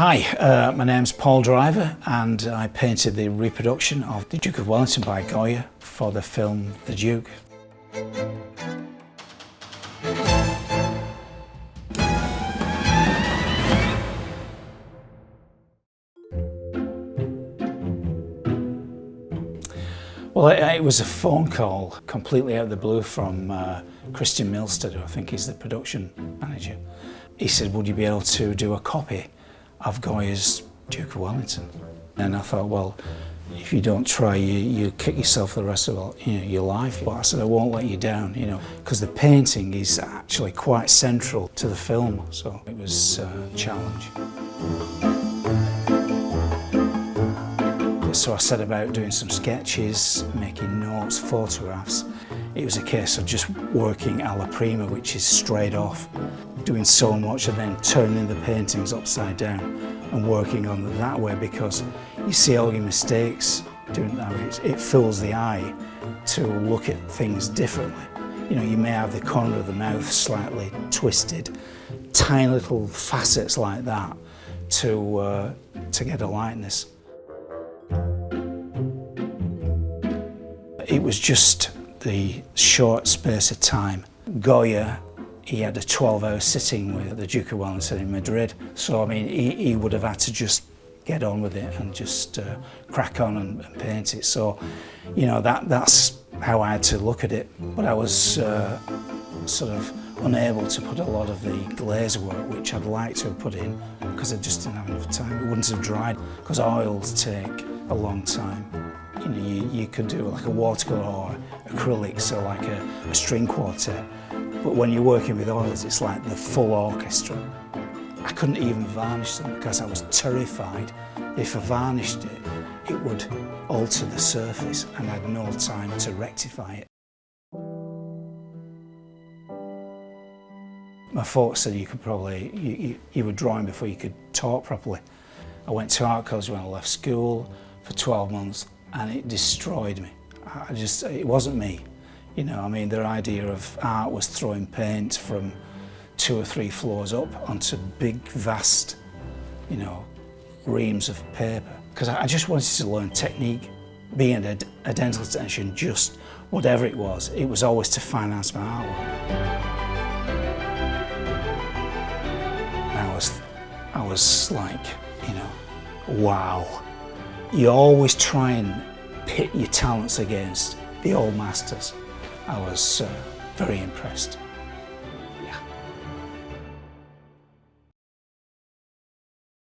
Hi, my name's Paul Driver and I painted the reproduction of the Duke of Wellington by Goya for the film The Duke. Well, it was a phone call completely out of the blue from Christian Milstead, who I think is the production manager. He said, would you be able to do a copy of Goya's Duke of Wellington? And I thought, well, if you don't try, you kick yourself the rest of your life. But I said, I won't let you down, because the painting is actually quite central to the film, so it was a challenge. So I set about doing some sketches, making notes, photographs. It was a case of just working alla prima, which is straight off, doing so much and then turning the paintings upside down and working on them that way, because you see all your mistakes doing that. It fills the eye to look at things differently. You may have the corner of the mouth slightly twisted, tiny little facets like that to get a likeness. It was just the short space of time. Goya, he had a 12-hour sitting with the Duke of Wellington in Madrid. So, I mean, he would have had to just get on with it and just crack on and paint it. So, that's how I had to look at it. But I was sort of unable to put a lot of the glaze work, which I'd like to have put in, because I just didn't have enough time. It wouldn't have dried, because oils take a long time. You could do like a watercolour or acrylic, so like a string quartet. But when you're working with oils, it's like the full orchestra. I couldn't even varnish them because I was terrified if I varnished it, it would alter the surface and I had no time to rectify it. My folks said you could probably, you were drawing before you could talk properly. I went to art college when I left school for 12 months and it destroyed me. It wasn't me. Their idea of art was throwing paint from 2 or 3 floors up onto big, vast, reams of paper. Because I just wanted to learn technique. Being a dental technician, just whatever it was always to finance my artwork. I was like, wow. You always try and pit your talents against the old masters. I was very impressed.